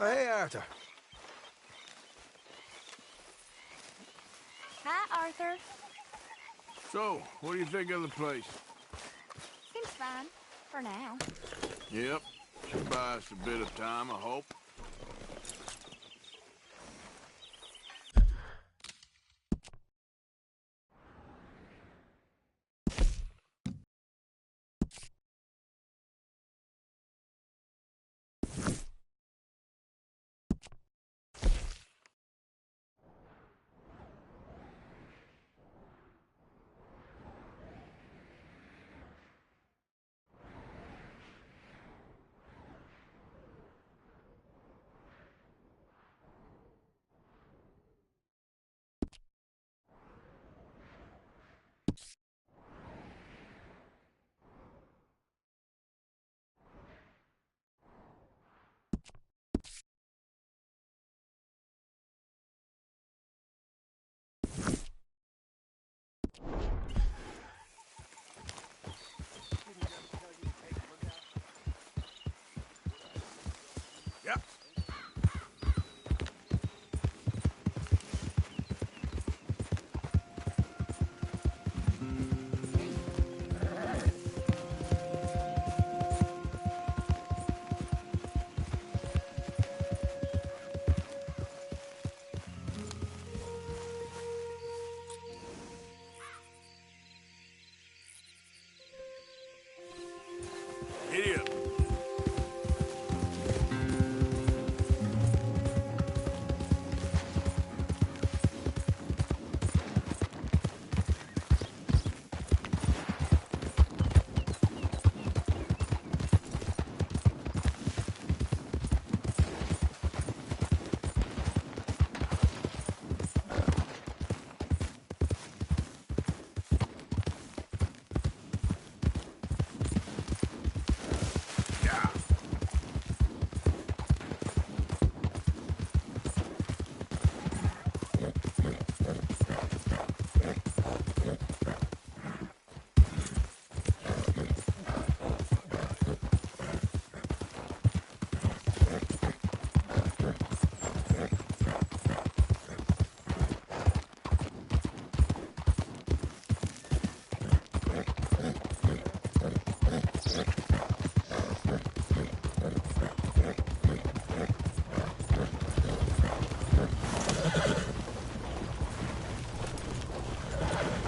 Hey, Arthur. Hi, Arthur. So, what do you think of the place? Seems fine. For now. Yep. Should buy us a bit of time, I hope. Yep. Idiot. Yeah.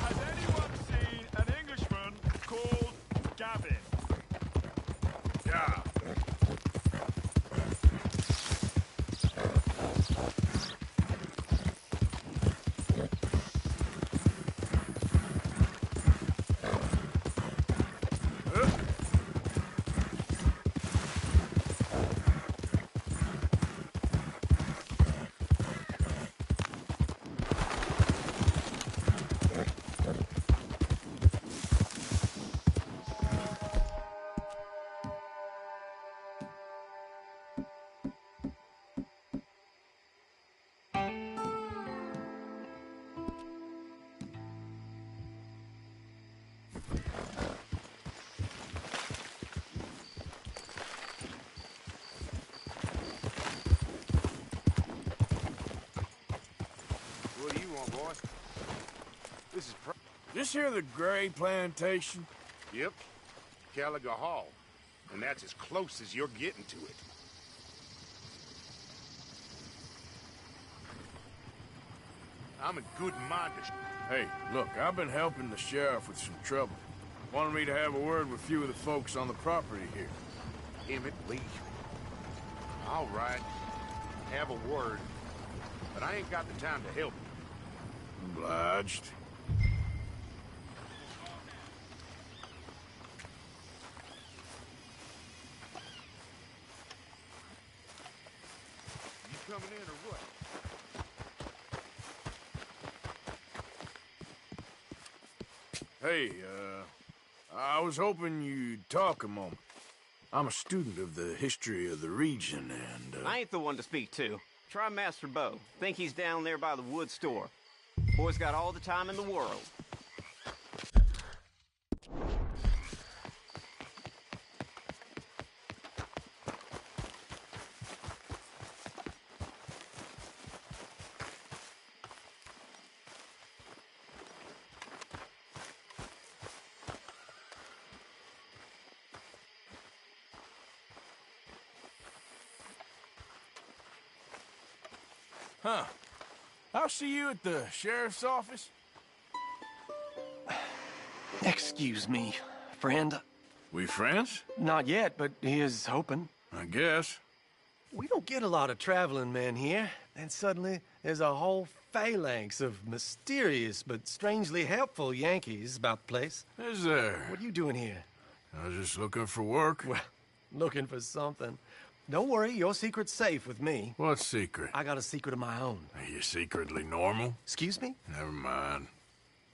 Has anyone seen an Englishman called Gavin? Yeah. What do you want, boy? This is This here the Gray Plantation? Yep. Caliga Hall. And that's as close as you're getting to it. I'm in good mind to... Hey, look, I've been helping the sheriff with some trouble. Wanted me to have a word with a few of the folks on the property here. Emmett Lee. All right. Have a word. But I ain't got the time to help you. Obliged. You coming in or what? Hey, I was hoping you'd talk a moment. I'm a student of the history of the region, and, I ain't the one to speak to. Try Master Bo. Think he's down there by the wood store. Boy's got all the time in the world. Huh. I'll see you at the sheriff's office. Excuse me, friend. We friends? Not yet, but he is hoping. I guess. We don't get a lot of traveling men here, and suddenly there's a whole phalanx of mysterious but strangely helpful Yankees about the place. Is there? What are you doing here? I was just looking for work. Well, looking for something. Don't worry, your secret's safe with me. What secret? I got a secret of my own. Are you secretly normal? Excuse me? Never mind.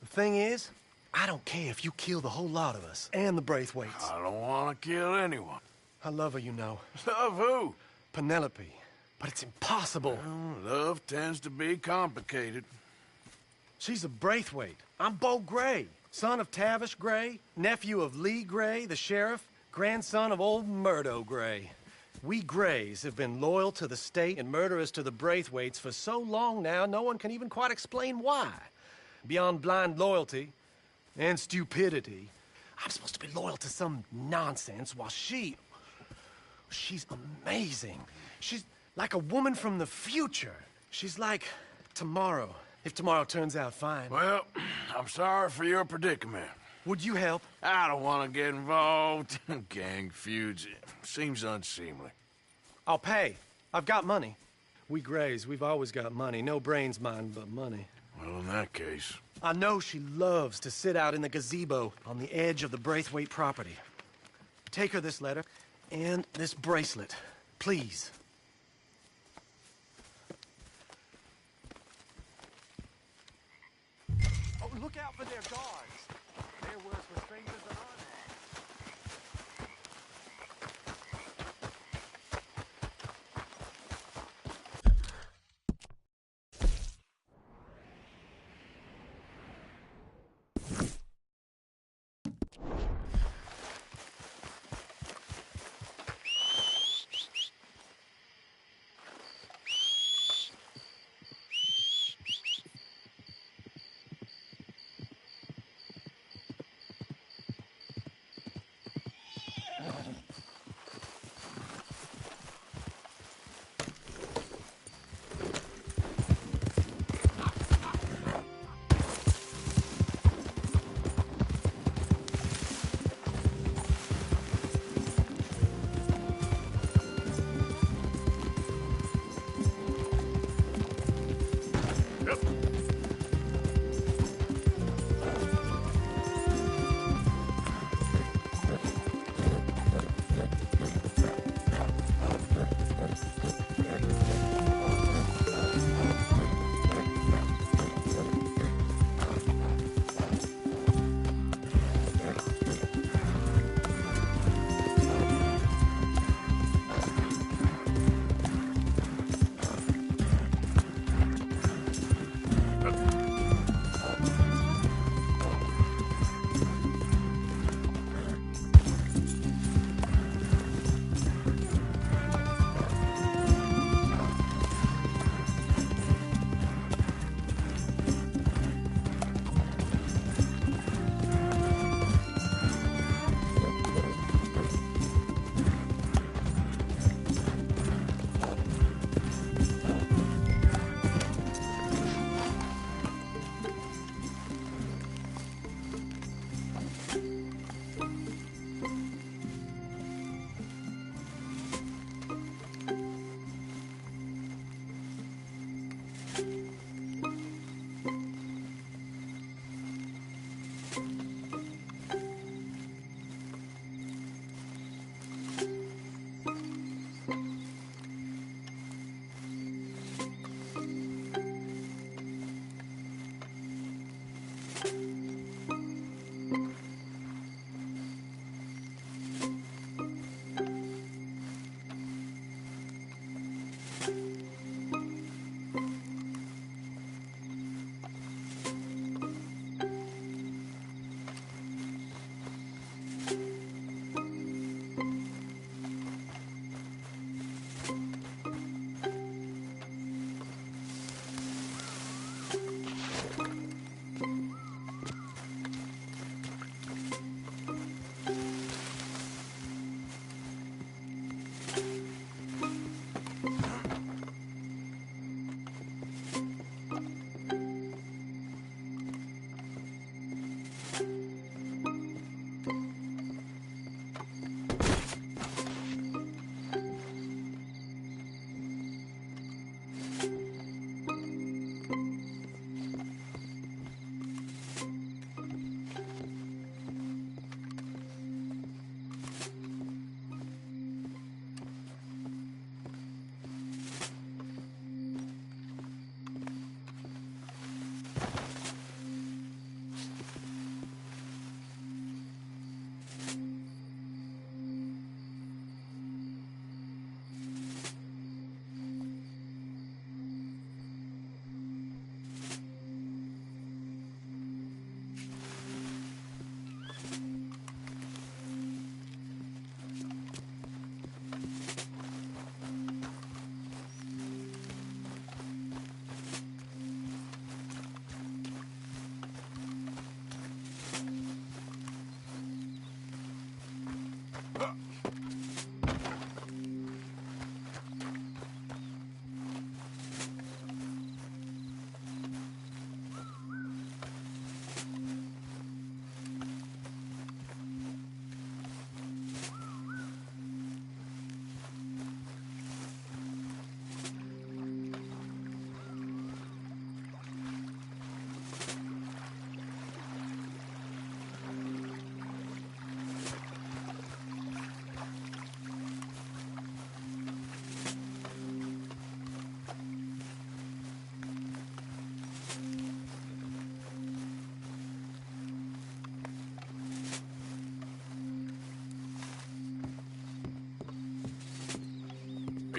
The thing is, I don't care if you kill the whole lot of us and the Braithwaites. I don't want to kill anyone. I love her, you know. Love who? Penelope. But it's impossible. Well, love tends to be complicated. She's a Braithwaite. I'm Beau Gray, son of Tavish Gray, nephew of Lee Gray, the sheriff, grandson of old Murdo Gray. We Grays have been loyal to the state and murderous to the Braithwaites for so long now, no one can even quite explain why. Beyond blind loyalty and stupidity, I'm supposed to be loyal to some nonsense while she's amazing. She's like a woman from the future. She's like tomorrow, if tomorrow turns out fine. Well, I'm sorry for your predicament. Would you help? I don't want to get involved. Gang feuds. It seems unseemly. I'll pay. I've got money. We Grays, we've always got money. No brains, mind, but money. Well, in that case... I know she loves to sit out in the gazebo on the edge of the Braithwaite property. Take her this letter and this bracelet, please. Oh, look out for their guards. They're worse for strangers than I am.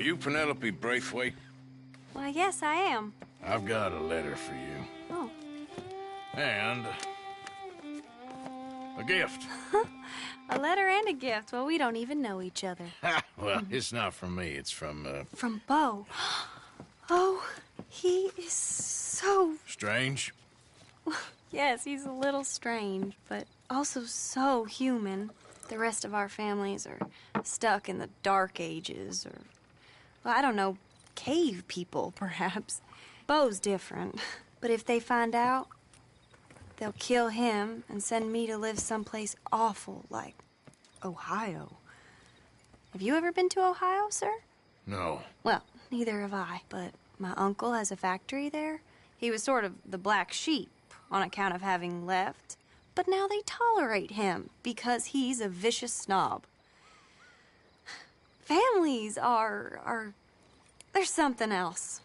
you Penelope Braithwaite? Why, yes, I am. I've got a letter for you. Oh. And a gift. A letter and a gift. Well, we don't even know each other. Well, it's not from me. It's from, From Bo. Oh, he is so... Strange. Yes, he's a little strange, but also so human. The rest of our families are stuck in the Dark Ages, or, well, I don't know, cave people, perhaps. Bo's different. But if they find out, they'll kill him and send me to live someplace awful like Ohio. Have you ever been to Ohio, sir? No. Well, neither have I, but my uncle has a factory there. He was sort of the black sheep on account of having left, but now they tolerate him because he's a vicious snob. Families are there's something else.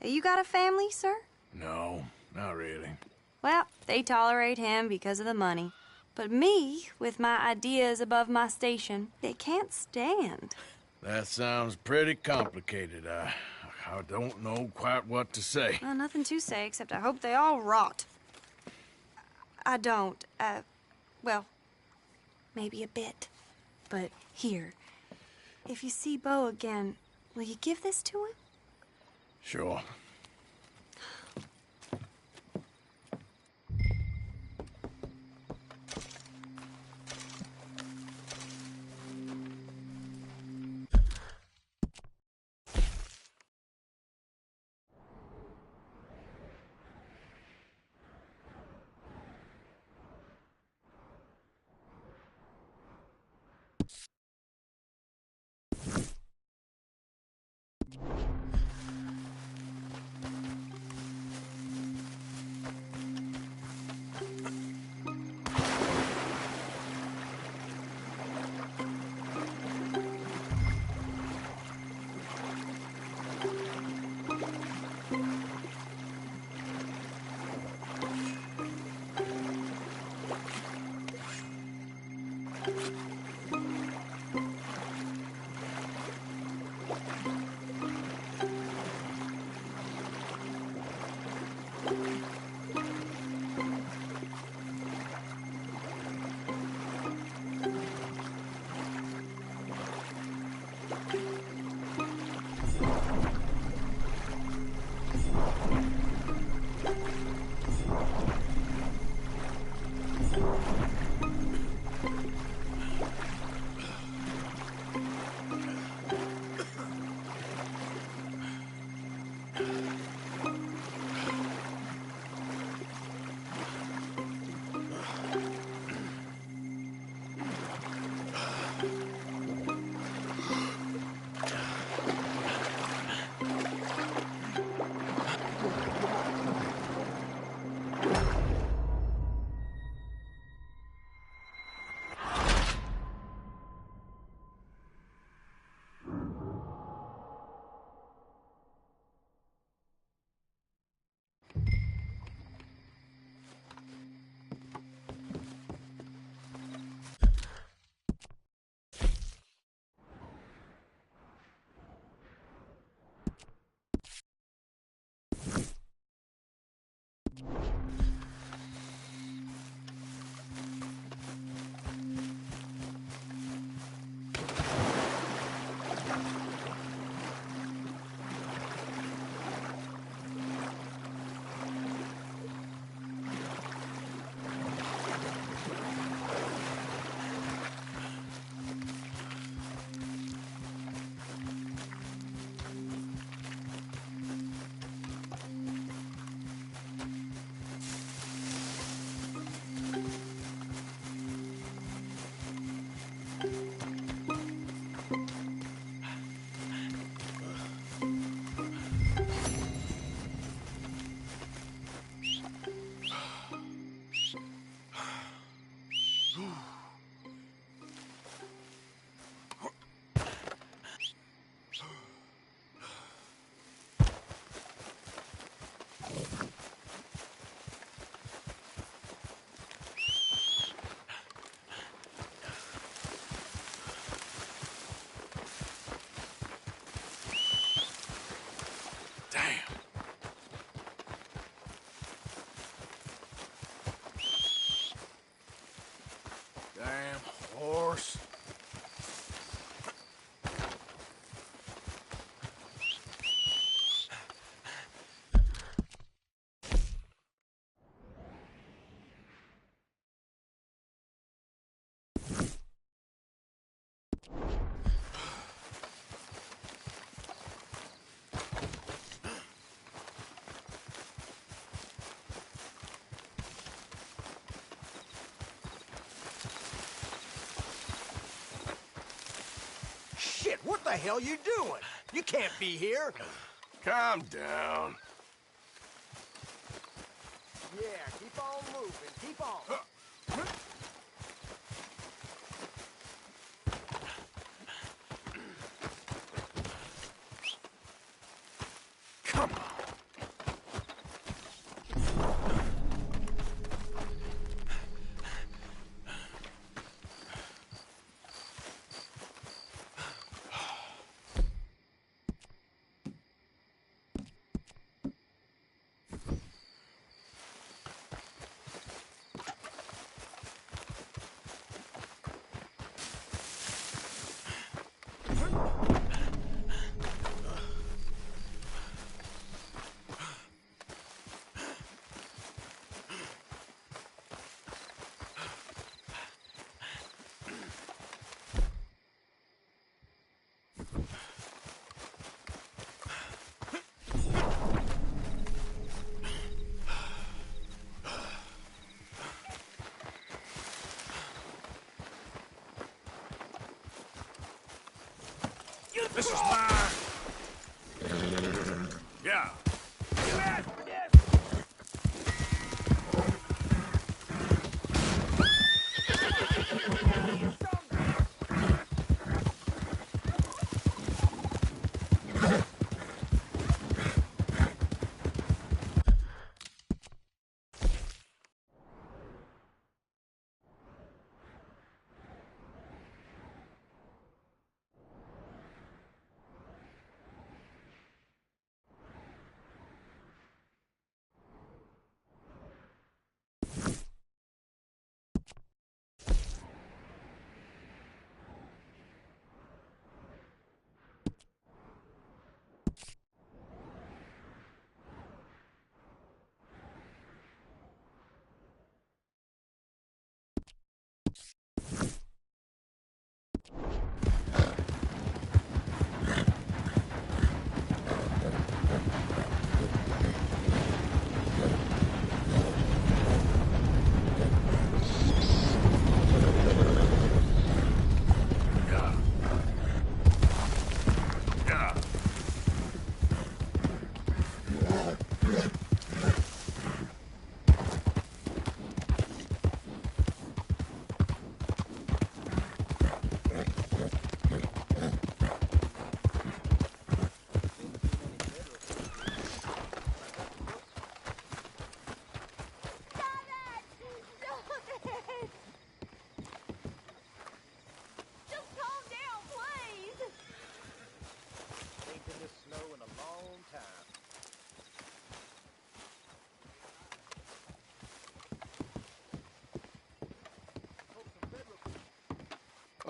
You got a family, sir? No, not really. Well, they tolerate him because of the money. But me, with my ideas above my station, they can't stand. That sounds pretty complicated. I don't know quite what to say. Well, nothing to say, except I hope they all rot. I don't. Well, maybe a bit. But here, if you see Bo again, will you give this to him? Sure. the hell you doing? You can't be here. Calm down. Yeah, keep on moving. Keep on. Come on. This is mine. Yeah.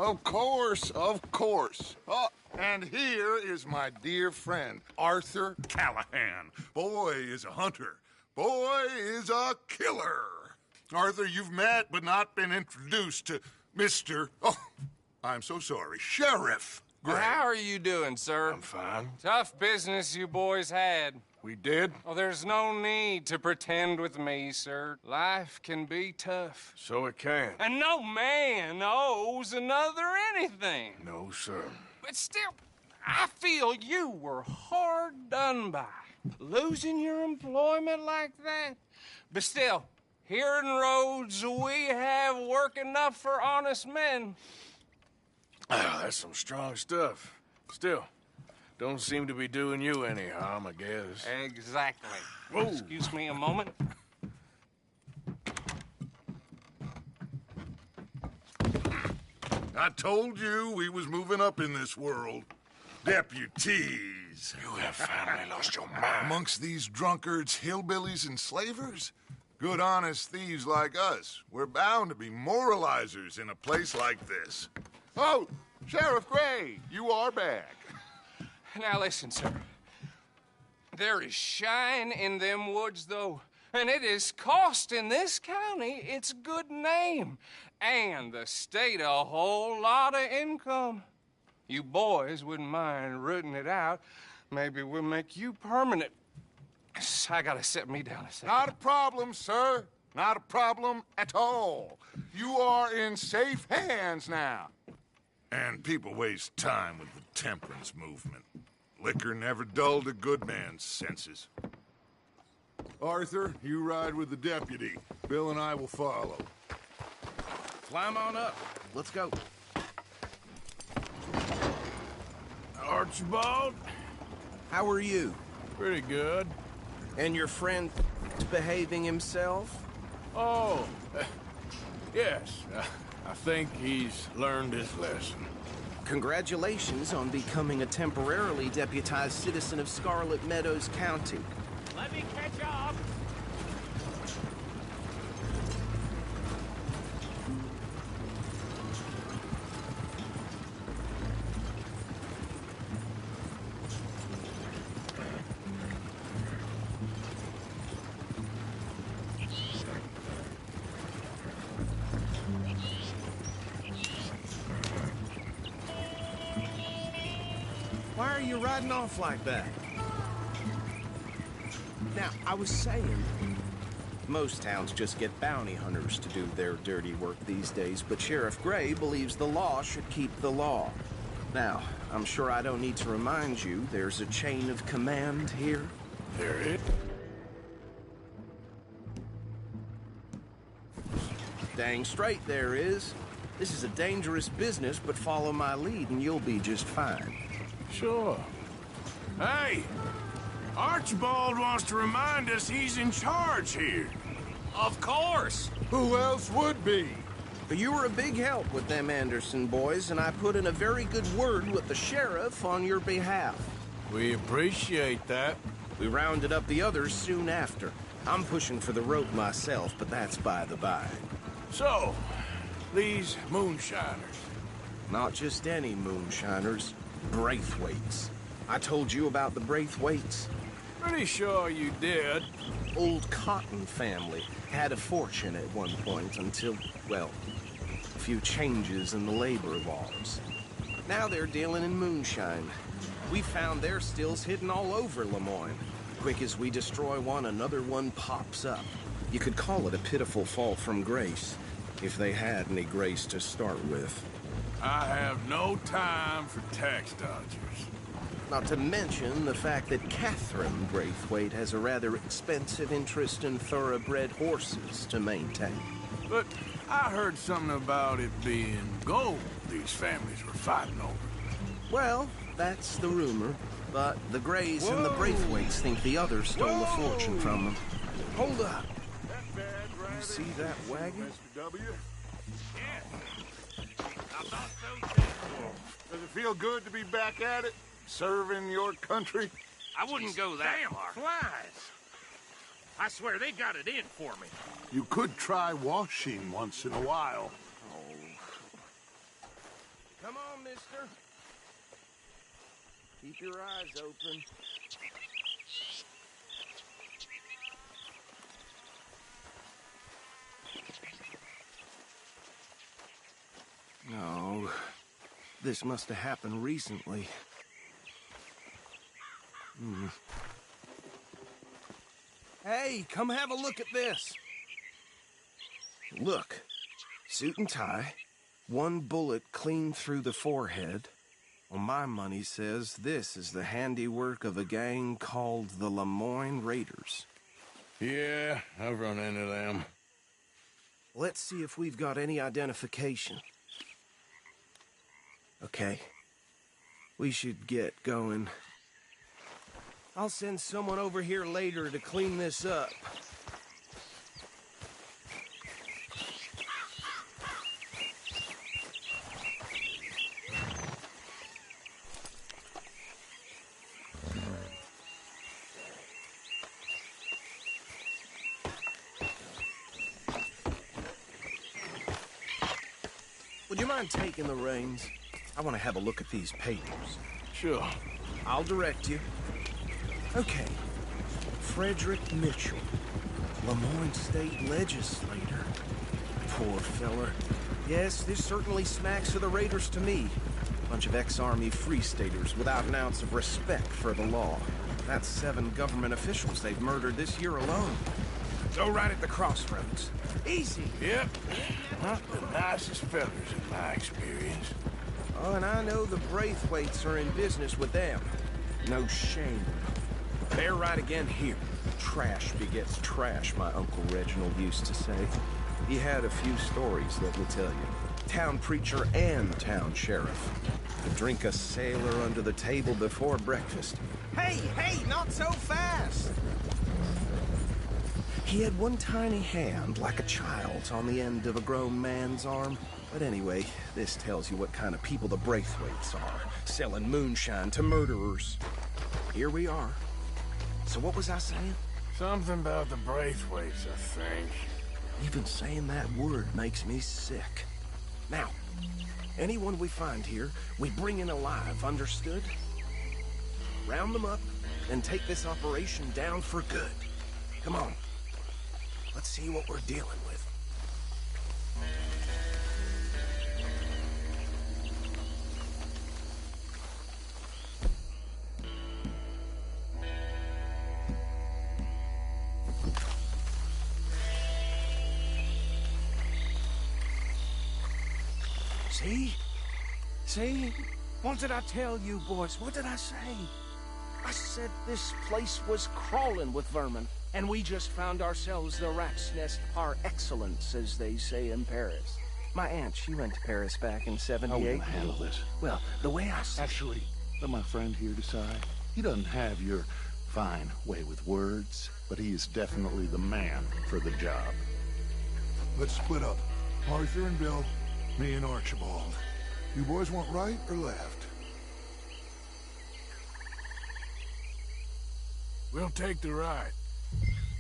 Of course, of course. Oh, and here is my dear friend, Arthur Callahan. Boy is a hunter. Boy is a killer. Arthur, you've met but not been introduced to Mr. Oh, I'm so sorry, Sheriff Gray. How are you doing, sir? I'm fine. Tough business you boys had. We did? Oh, there's no need to pretend with me, sir. Life can be tough. So it can. And no man owes another anything. No, sir. But still, I feel you were hard done by. Losing your employment like that. But still, here in Rhodes, we have work enough for honest men. Ah, that's some strong stuff. Still, don't seem to be doing you any harm, I guess. Exactly. Whoa. Excuse me a moment. I told you we was moving up in this world. Deputies. You have finally lost your mind. Amongst these drunkards, hillbillies, and slavers? Good, honest thieves like us. We're bound to be moralizers in a place like this. Oh, Sheriff Gray, you are back. Now listen, sir. There is shine in them woods, though, and it is costing this county its good name and the state a whole lot of income. You boys wouldn't mind rooting it out. Maybe we'll make you permanent. I gotta sit me down a second. Not a problem, sir. Not a problem at all. You are in safe hands now. And people waste time with the temperance movement. Liquor never dulled a good man's senses. Arthur, you ride with the deputy. Bill and I will follow. Climb on up. Let's go. Archibald? How are you? Pretty good. And your friend behaving himself? Oh, yes. I think he's learned his lesson. Congratulations on becoming a temporarily deputized citizen of Scarlet Meadows County. Let me catch up. Why are you riding off like that? Now, I was saying, most towns just get bounty hunters to do their dirty work these days, but Sheriff Gray believes the law should keep the law. Now, I'm sure I don't need to remind you, there's a chain of command here. There is? Dang straight there is. This is a dangerous business, but follow my lead and you'll be just fine. Sure. Hey! Archibald wants to remind us he's in charge here. Of course. Who else would be? But you were a big help with them Anderson boys, and I put in a very good word with the sheriff on your behalf. We appreciate that. We rounded up the others soon after. I'm pushing for the rope myself, but that's by the by. So, these moonshiners. Not just any moonshiners. Braithwaites. I told you about the Braithwaites. Pretty sure you did. Old Cotton family had a fortune at one point until, well, a few changes in the labor laws. Now they're dealing in moonshine. We found their stills hidden all over Lemoyne. Quick as we destroy one, another one pops up. You could call it a pitiful fall from grace, if they had any grace to start with. I have no time for tax dodgers. Not to mention the fact that Catherine Braithwaite has a rather expensive interest in thoroughbred horses to maintain. But I heard something about it being gold these families were fighting over. Well, that's the rumor. But the Grays and the Braithwaites think the others stole a fortune from them. Hold up. You see that wagon? Mr. W? Does it feel good to be back at it? Serving your country? I wouldn't go that far. Flies! I swear they got it in for me. You could try washing once in a while. Oh. Come on, mister. Keep your eyes open. No. This must have happened recently. Hey, come have a look at this. Look. Suit and tie. One bullet clean through the forehead. Well, my money says this is the handiwork of a gang called the Lemoyne Raiders. Yeah, I've run into them. Let's see if we've got any identification. Okay. We should get going. I'll send someone over here later to clean this up. Would you mind taking the reins? I want to have a look at these papers. Sure. I'll direct you. Okay. Frederick Mitchell, Lemoyne State Legislator. Poor feller. Yes, this certainly smacks of the Raiders to me. Bunch of ex-Army Free Staters without an ounce of respect for the law. That's 7 government officials they've murdered this year alone. Go right at the crossroads. Easy. Yep. Not the nicest fellas in my experience. Oh, and I know the Braithwaites are in business with them. No shame. They're right again here. Trash begets trash, my Uncle Reginald used to say. He had a few stories, let me tell you. Town preacher and town sheriff. Could drink a sailor under the table before breakfast. Hey, not so fast! He had one tiny hand, like a child's, on the end of a grown man's arm. But anyway, this tells you what kind of people the Braithwaites are, selling moonshine to murderers. Here we are. So what was I saying? Something about the Braithwaites, I think. Even saying that word makes me sick. Now, anyone we find here, we bring in alive, understood? Round them up and take this operation down for good. Come on. Let's see what we're dealing with. See? See? What did I tell you, boys? What did I say? I said this place was crawling with vermin, and we just found ourselves the rat's nest par excellence, as they say in Paris. My aunt, she went to Paris back in '78. How will you handle this? Well, the way I see... Actually, let my friend here decide. He doesn't have your fine way with words, but he is definitely the man for the job. Let's split up. Arthur and Bill, me and Archibald. You boys want right or left? We'll take the right.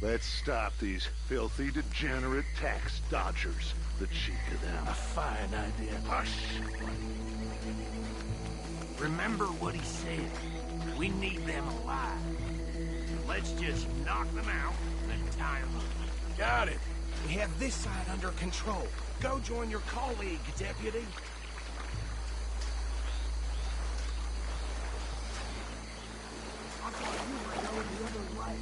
Let's stop these filthy, degenerate tax dodgers. The cheek of them. A fine idea. Hush! Remember what he said. We need them alive. Let's just knock them out and tie them up. Got it. We have this side under control. Go join your colleague, Deputy. I thought you were going the other way.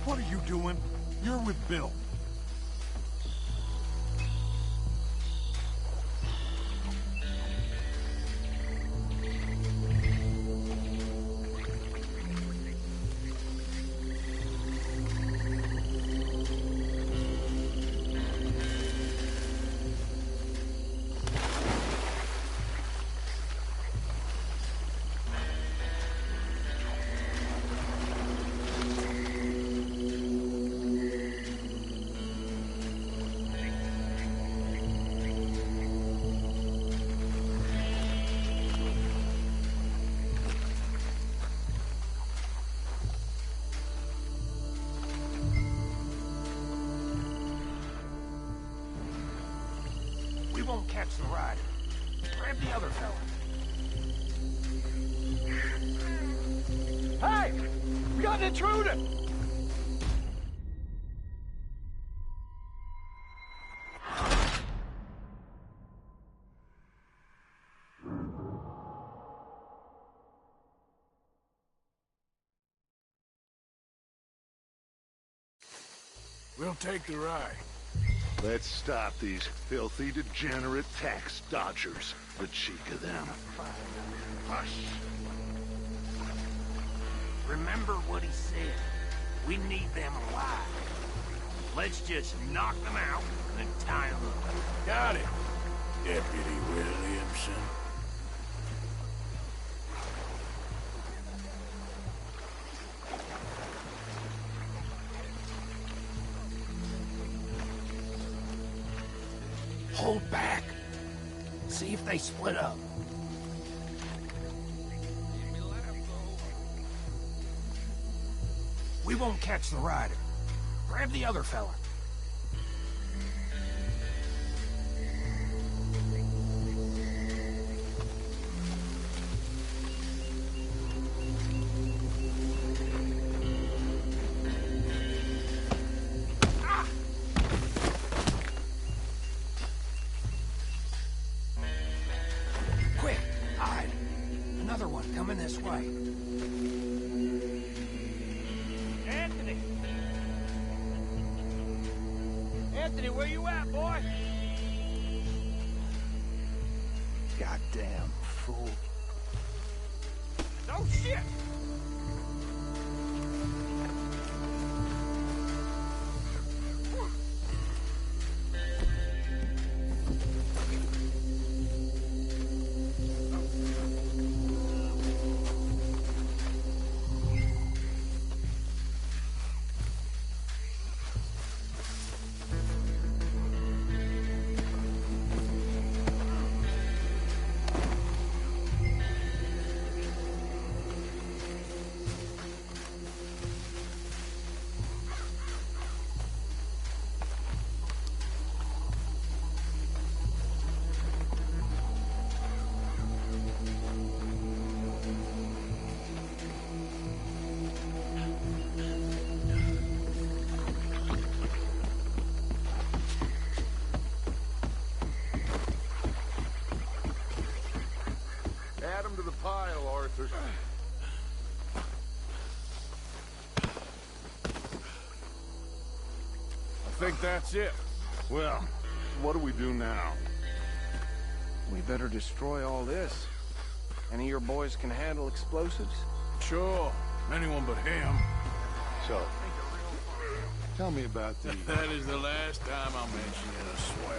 What are you doing? You're with Bill. We won't catch the rider. Grab the other fella. Hey! We got an intruder! We'll take the ride. Let's stop these filthy, degenerate tax dodgers. The cheek of them. Hush. Remember what he said. We need them alive. Let's just knock them out and tie them up. Got it, Deputy Williamson. Hold back. See if they split up. We won't catch the rider. Grab the other fella. Anthony, where you at, boy? Goddamn fool. Oh, shit! Add him to the pile, Arthur. I think that's it. Well, what do we do now? We better destroy all this. Any of your boys can handle explosives? Sure. Anyone but him. So, tell me about the... That is the last time I'll mention it, I swear.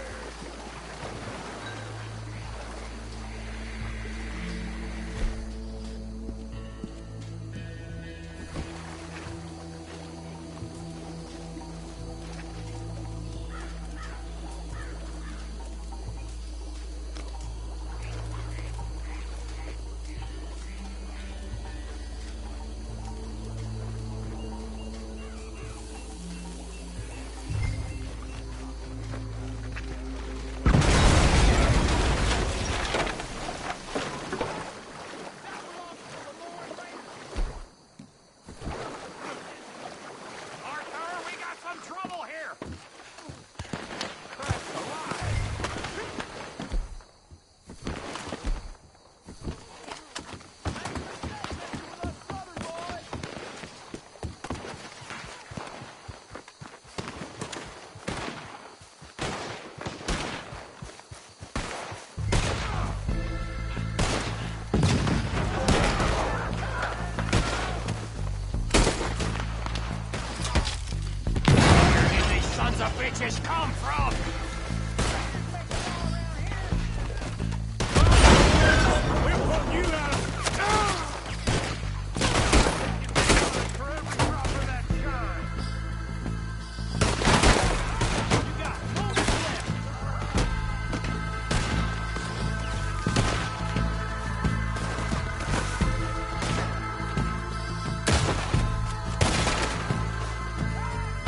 Bitches come from! We're putting you out of... For every drop of that shine. You got moments left.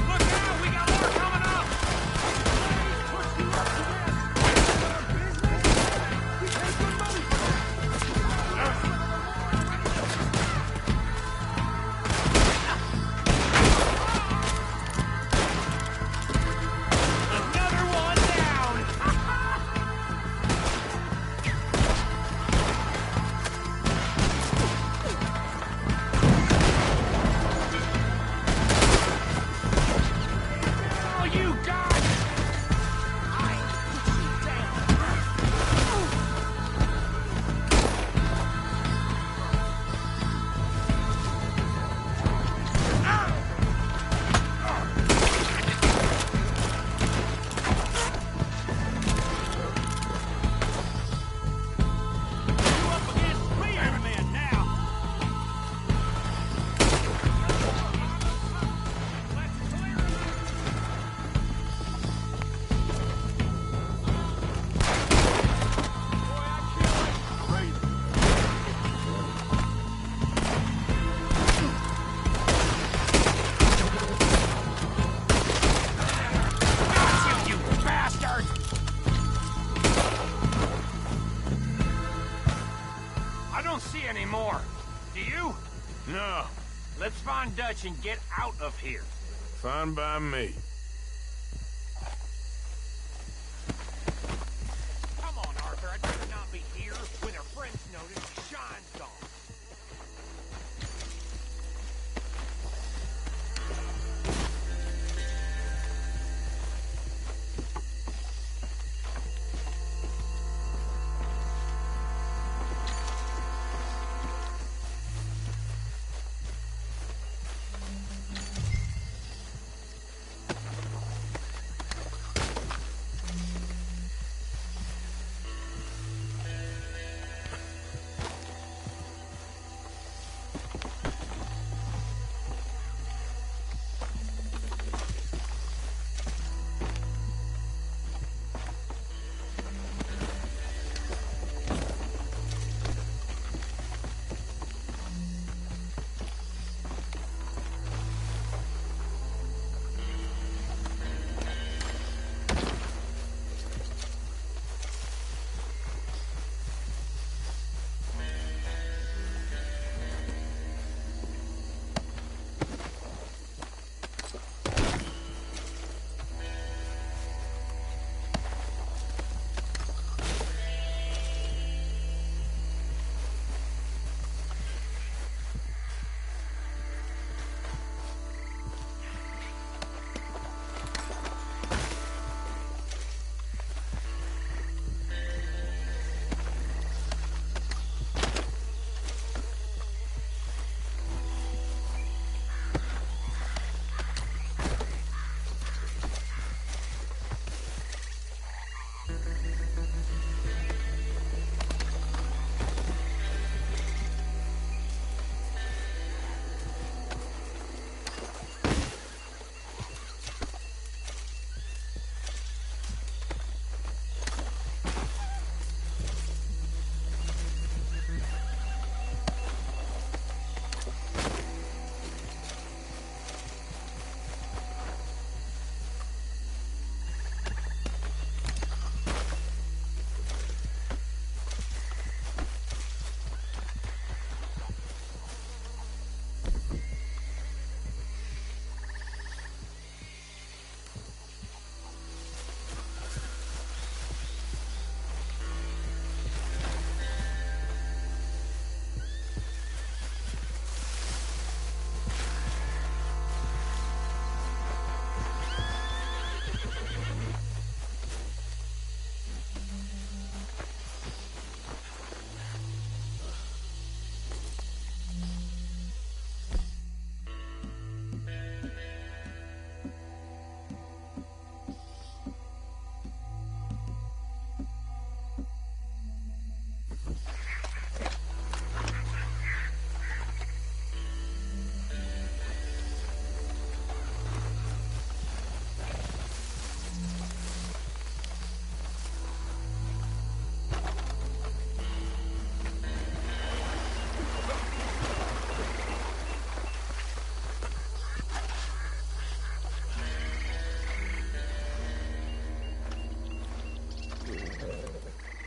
Look out! We got more coming up! Push you up to this! Business? We take good money for it! Another one down! All you got! I put you down! You up against me, Iron Man, now! Let's clear it! Got you, you bastard! I don't see any more. Do you? No. Let's find Dutch and get out of here. Fine by me. Come on, Arthur. I'd rather not be here when our friends notice the shine's gone.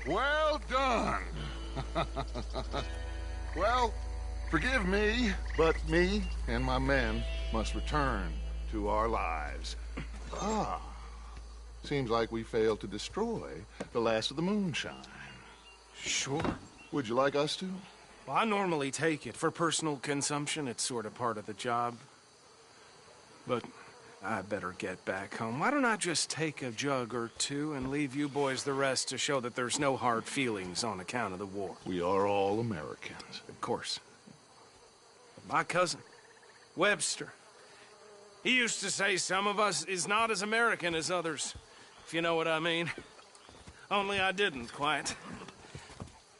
Well done. Well, forgive me, but me and my men must return to our lives. Ah. Seems like we failed to destroy the last of the moonshine. Sure. Would you like us to? Well, I normally take it. For personal consumption, it's sort of part of the job. But I better get back home. Why don't I just take a jug or two and leave you boys the rest to show that there's no hard feelings on account of the war? We are all Americans. Of course. My cousin, Webster, he used to say some of us is not as American as others, if you know what I mean. Only I didn't quite.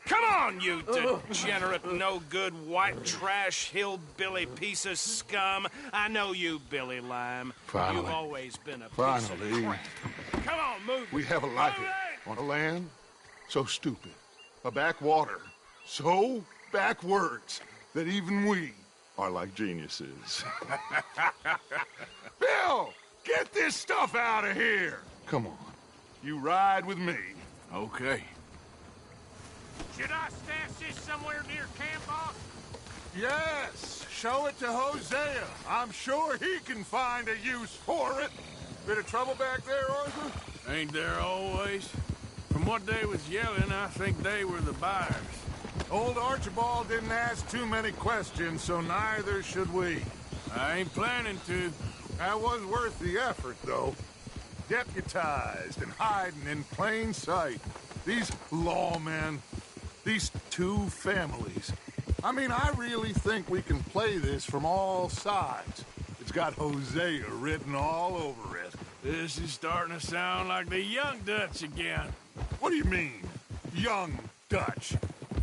Come on, you degenerate, no-good, white trash, hillbilly piece of scum. I know you, Billy Lime. Finally. You've always been a piece Finally. of crap. Come on, move. We have a life on a land so stupid, a backwater so backwards that even we are like geniuses. Bill, get this stuff out of here. Come on, you ride with me. Okay. Should I stash this somewhere near camp, boss? Yes, show it to Hosea. I'm sure he can find a use for it. Bit of trouble back there, Arthur? Ain't there always? From what they was yelling, I think they were the buyers. Old Archibald didn't ask too many questions, so neither should we. I ain't planning to. That was worth the effort, though. Deputized and hiding in plain sight. These lawmen, these two families. I mean, I really think we can play this from all sides. It's got Hosea written all over it. This is starting to sound like the Young Dutch again. What do you mean, Young Dutch?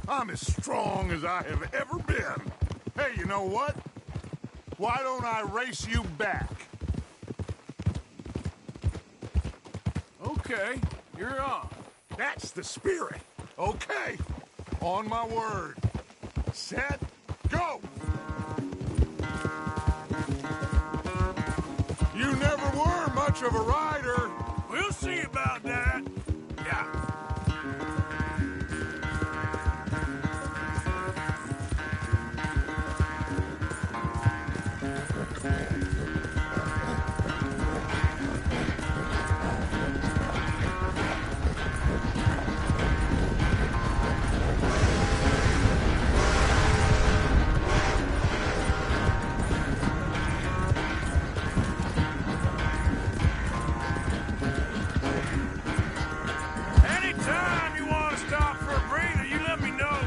I'm as strong as I have ever been. Hey, you know what? Why don't I race you back? Okay, you're on. That's the spirit. Okay, on my word. Set, go! You never were much of a rider. We'll see about that. Yeah. Anytime you want to stop for a breather, you let me know.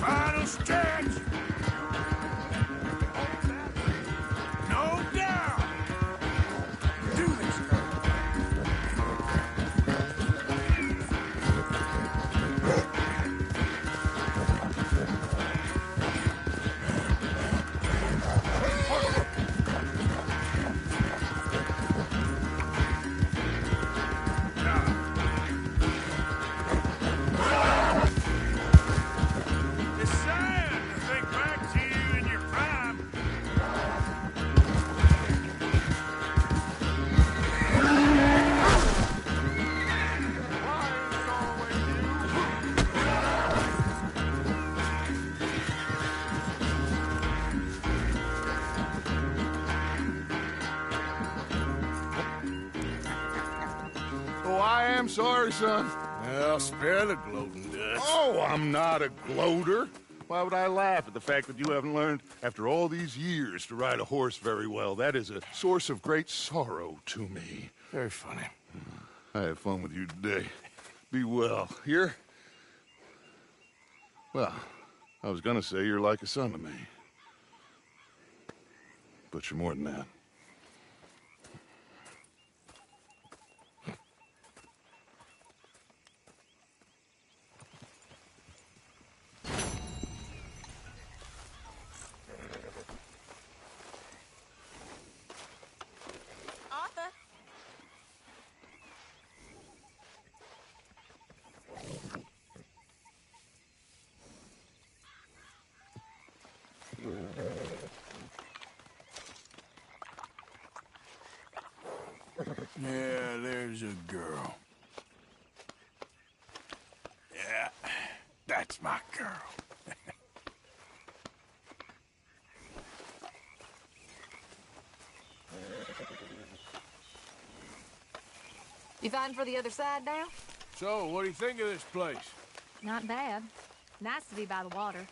Final stretch. No doubt. Do this, girl. It's sad to think back to you in your prime. Oh, I am sorry, son. Well, spare the gloating, Dutch. Oh, I'm not a gloater. Why would I laugh at the fact that you haven't learned, after all these years, to ride a horse very well? That is a source of great sorrow to me. Very funny. I had fun with you today. Be well. Here? Well, I was gonna say you're like a son to me. But you're more than that. Arthur. Yeah, there's a girl. Yeah, that's my girl. You fighting for the other side now? So, what do you think of this place? Not bad. Nice to be by the water.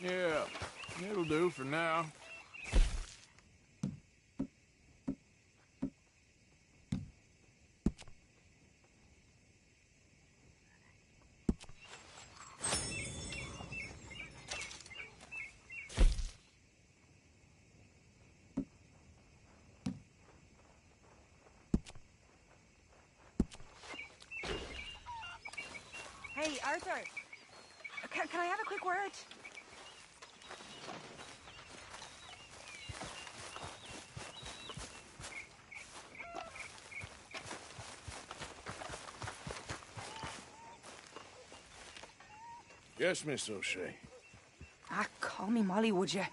Yeah, it'll do for now. Hey, Arthur. Can I have a quick word? Yes, Miss O'Shea. Ah, call me Molly, would you?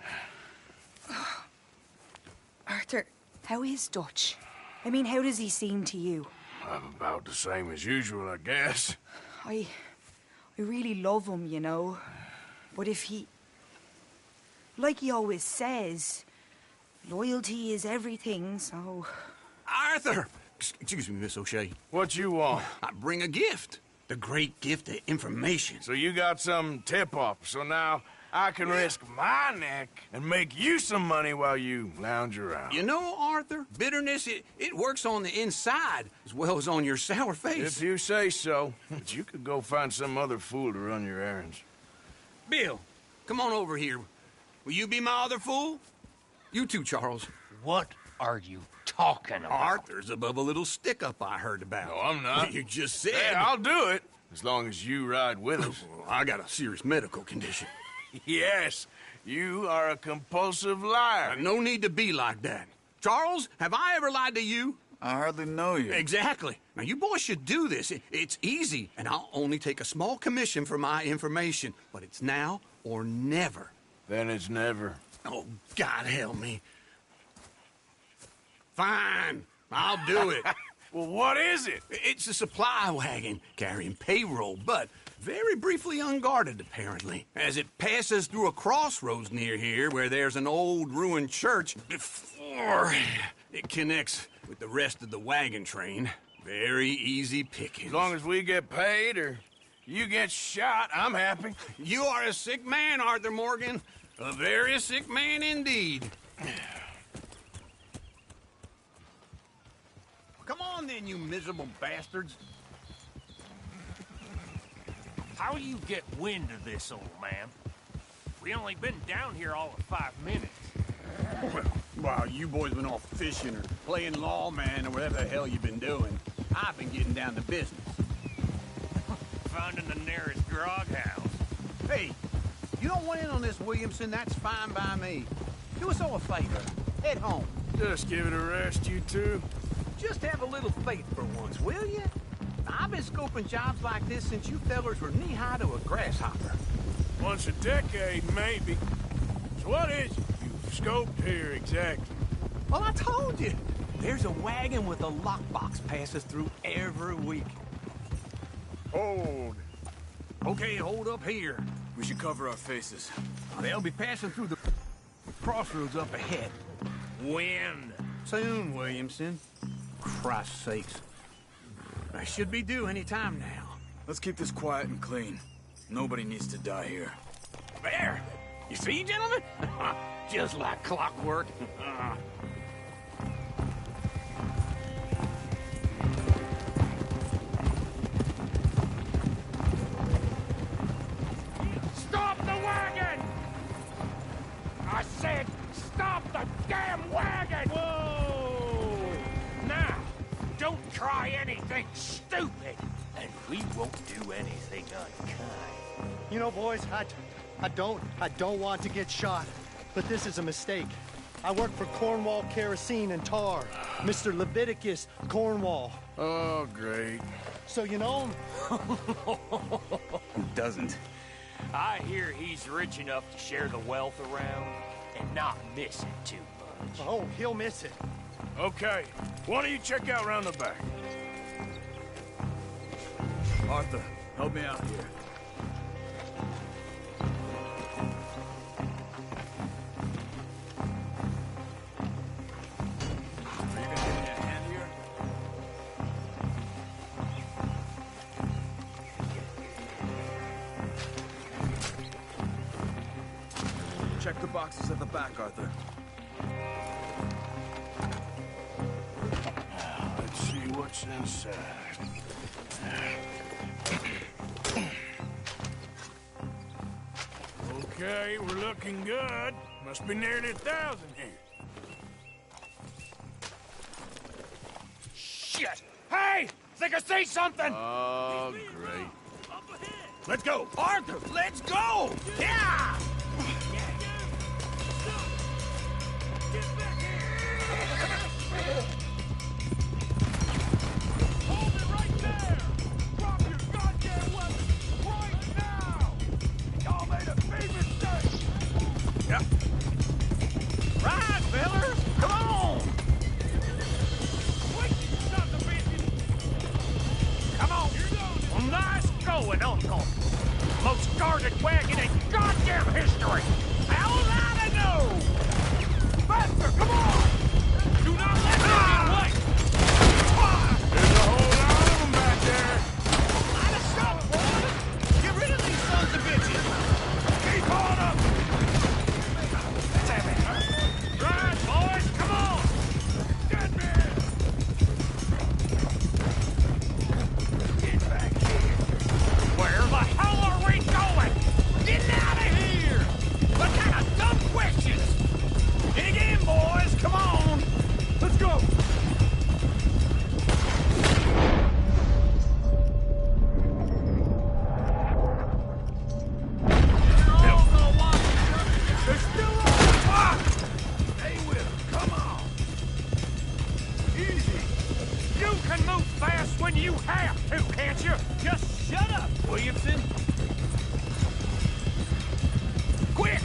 Arthur, how is Dutch? I mean, how does he seem to you? I'm about the same as usual, I guess. I really love him, you know. But if he... Like he always says, loyalty is everything, so... Arthur! Excuse me, Miss O'Shea. What you want? I bring a gift. The great gift of information. So you got some tip-off, so now I can risk my neck and make you some money while you lounge around. You know, Arthur, bitterness, it works on the inside as well as on your sour face. If you say so. But you could go find some other fool to run your errands. Bill, come on over here. Will you be my other fool? You too, Charles. What are you talking about? Arthur's above a little stick-up I heard about. No, I'm not. You just said... Hey, I'll do it, as long as you ride with us. I got a serious medical condition. Yes, you are a compulsive liar. No need to be like that. Charles, have I ever lied to you? I hardly know you. Exactly. Now, you boys should do this. It's easy, and I'll only take a small commission for my information. But it's now or never. Then it's never. Oh, God help me. Fine. I'll do it. Well, what is it? It's a supply wagon carrying payroll, but very briefly unguarded, apparently, as it passes through a crossroads near here where there's an old ruined church before it connects with the rest of the wagon train. Very easy pickings. As long as we get paid or you get shot, I'm happy. You are a sick man, Arthur Morgan. A very sick man indeed. Come on then, you miserable bastards. How you get wind of this, old man? We only been down here all of 5 minutes. Well, while you boys been off fishing or playing lawman or whatever the hell you've been doing, I've been getting down to business. Finding the nearest grog house. Hey, you don't want in on this, Williamson, that's fine by me. Do us all a favor. Head home. Just give it a rest, you two. Just have a little faith for once, will you? I've been scoping jobs like this since you fellers were knee-high to a grasshopper. Once a decade, maybe. So what is it you've scoped here exactly? Well, I told you. There's a wagon with a lockbox passes through every week. Hold. Okay, hold up here. We should cover our faces. They'll be passing through the crossroads up ahead. When? Soon, Williamson. Christ's sakes. I should be due any time now. Let's keep this quiet and clean. Nobody needs to die here. There! You see, gentlemen? Just like clockwork. Stop the wagon! boys, they got kind. You know, boys, I don't want to get shot, but this is a mistake. I work for Cornwall Kerosene and Tar, Mr. Leviticus Cornwall. Oh, great. So you know him? Who doesn't? I hear he's rich enough to share the wealth around and not miss it too much. Oh, he'll miss it. Okay, why don't you check out round the back? Arthur, help me out here. Are you gonna give me a hand here? Check the boxes at the back, Arthur. Let's see what's inside. Okay, we're looking good. Must be nearly 1,000 here. Shit! Hey! Think I see something! Oh, great. Let's go! Arthur, let's go! Yeah! Hold it right there! Drop your goddamn weapon right now! Y'all made a big mistake! Yep. Right, fellers! Come on! Wait, you sons of bitches! Come on! Well, nice going, Uncle! Most guarded wagon in goddamn history! How did I know? Faster, come on! Do not let me get away! There's a whole lot of them back there. Line us up, boys! Get rid of these sons of bitches! Keep on up! Let's have it. Right, boys, come on! Dead man! Get back here! Where the hell are we going? Get out of here! What kind of dumb questions? Dig in, boys! Come on! Let's go! They're still on! Fuck! Stay with them. Come on! Easy! You can move fast when you have to, can't you? Just shut up, Williamson! Quick!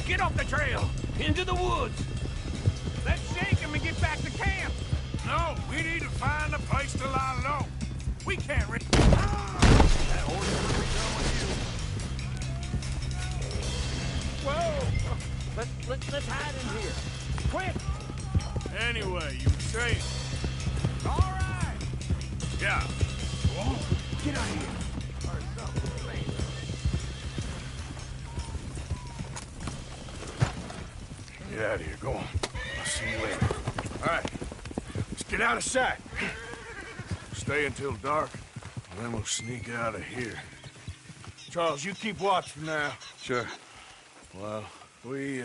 Get off the trail! Into the woods! Let's shake him and get back to camp! No, we need to find a place to lie low. We can't That horse will be done with you. Whoa! Let's hide in here. Quick! Anyway, you were saying. All right! Yeah. Get out of here! Get out of here. Go on. I'll see you later. All right. Let's get out of sight. Stay until dark, and then we'll sneak out of here. Charles, you keep watch for now. Sure. Well, we,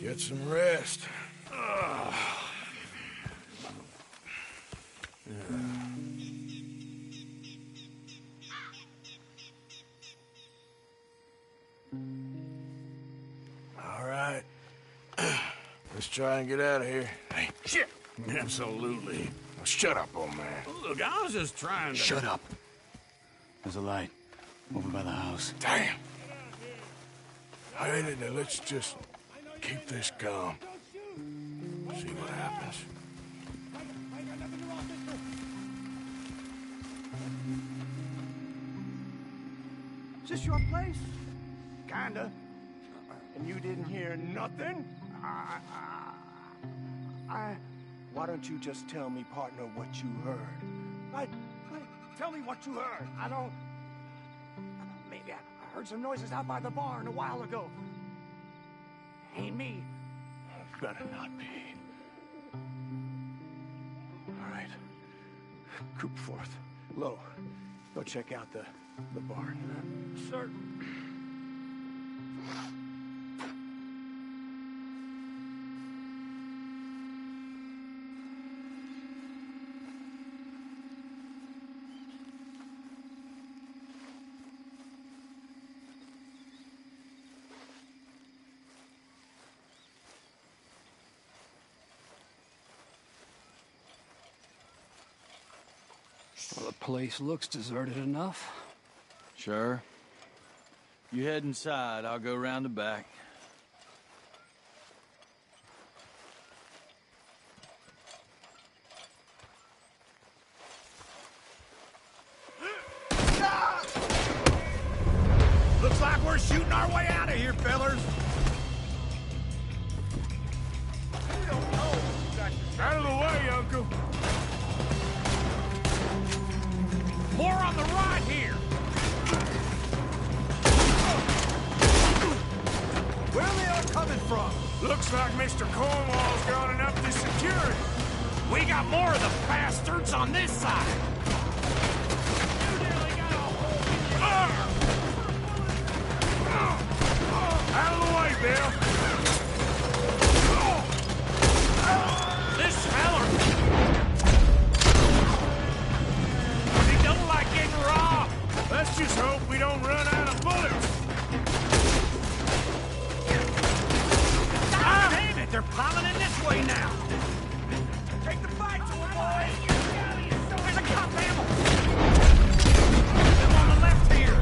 get some rest. All right. Let's try and get out of here. Hey, shit! Absolutely. Now shut up, old man. Look, I was just trying to... Shut up. There's a light over by the house. Damn. Hey, let's just keep this calm. See what happens. Is this your place? Kinda. And you didn't hear nothing? Why don't you just tell me, partner, what you heard? Tell me what you heard. I don't... Maybe I heard some noises out by the barn a while ago. Ain't me. Better not be. All right. Group forth. Low. Go check out the barn. Sir. Place looks deserted enough. Sure. You head inside, I'll go round the back. Looks like we're shooting our way out of here, fellers. Out of the way, Uncle. More on the right here. Where are they all coming from? Looks like Mr. Cornwall's gone and upped his security. We got more of the bastards on this side. Out of the way, Bill. This feller. He don't like getting robbed. Let's just hope we don't run out of bullets. Ah, damn it, they're piling in this way now. Take the fight to him, boys. There's a cop ammo. Them on the left here.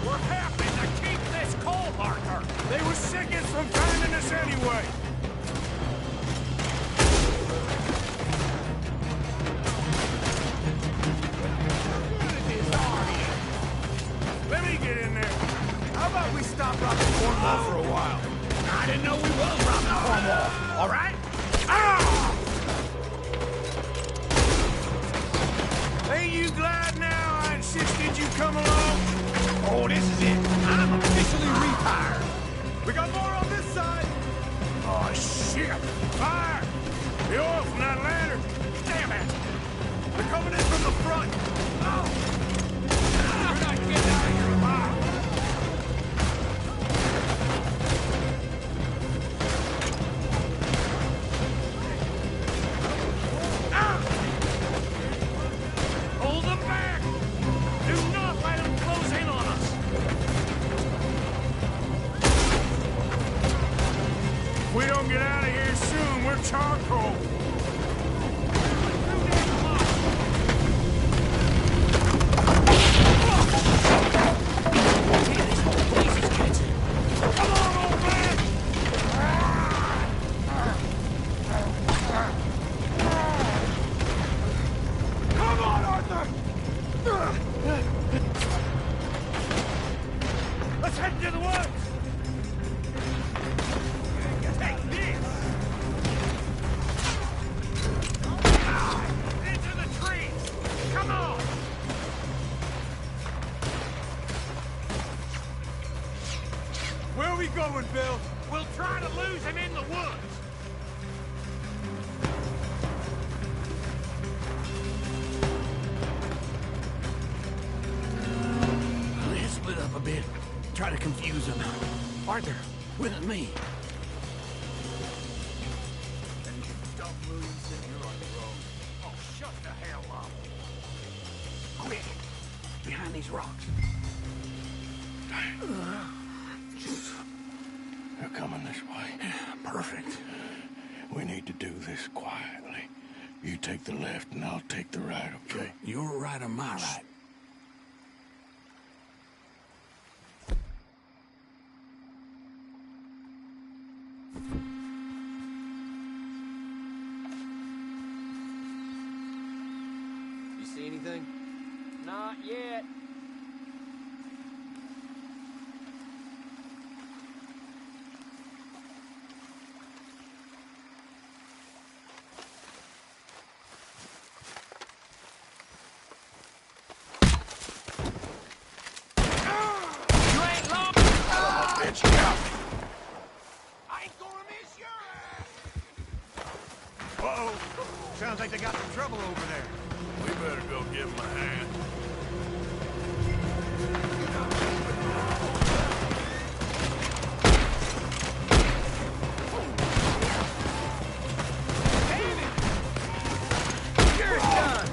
We're happy to keep this coal marker. They were seconds from finding us anyway. Let me get in there. How about we stop robbing Cornwall for a while? I didn't know we was robbing Cornwall. All right? Ah! Ain't you glad now I insisted you come along? Oh, this is it. I'm officially retired. We got more on this side. Oh, shit. Fire! The oil from that lantern. Damn it. They're coming in from the front. Oh. I'm not getting out of here alive. Hold them back! Do not let them close in on us! If we don't get out of here soon, we're charcoal. Come on, old man! Come on, Arthur! Let's head into the woods! Take this! Into the trees! Come on! Where are we going, Bill? We'll try to lose him in the woods! Let's split up a bit. Try to confuse them. Arthur, with me. Stop moving, you're on the road. Oh, shut the hell up. Quick! Behind these rocks. They're coming this way. Perfect. We need to do this quietly. You take the left and I'll take the right, okay? Your right or my right? You see anything? Not yet. You ain't long. Oh, bitch, you got me. I ain't gonna miss your ass. Uh-oh. Sounds like they got some trouble over there. We better go give him a hand. Damn it! You're done.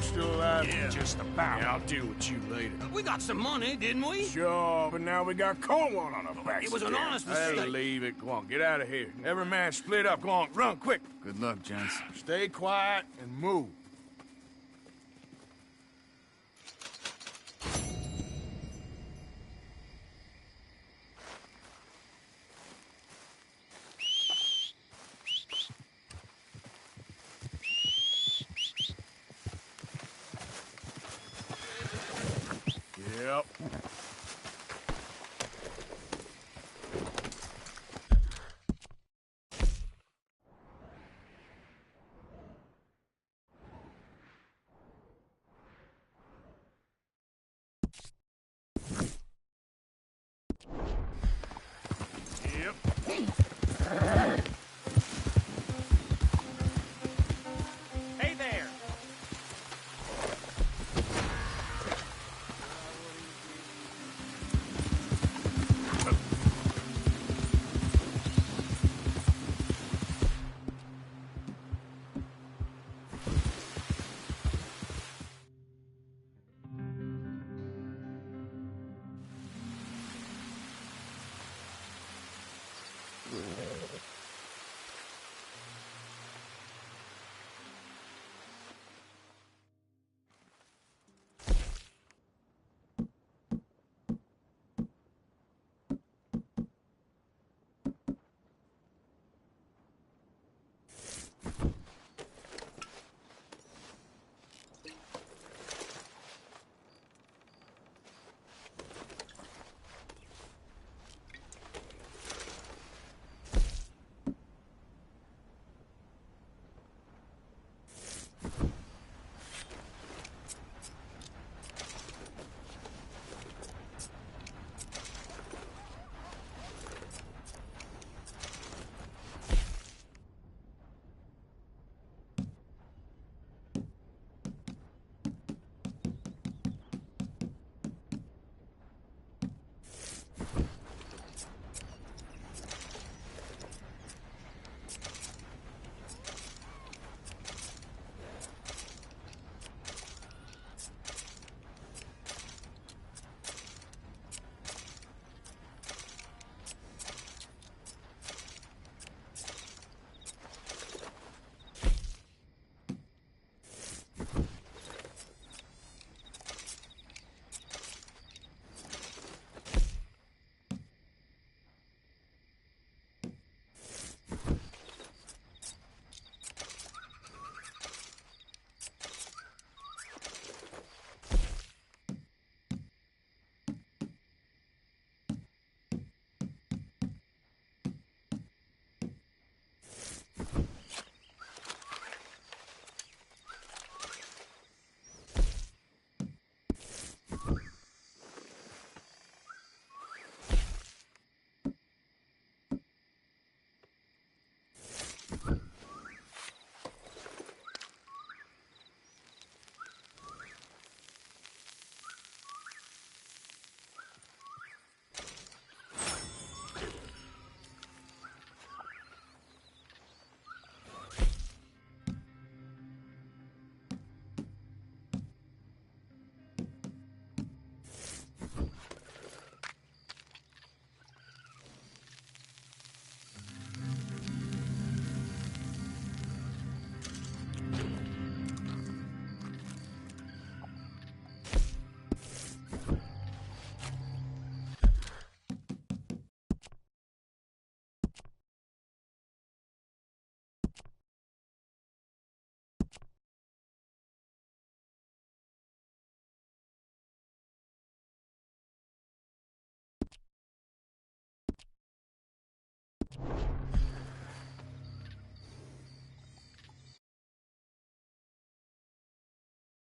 still alive? Yeah. Just about. Yeah, I'll deal with you later. We got some money, didn't we? Sure, but now we got Cornwall on our backs. It was an again. honest Hey, mistake. leave it. Come on, get out of here. Every man split up. Go on, run, quick. Good luck, gents. Stay quiet and move. Yep. Hey there!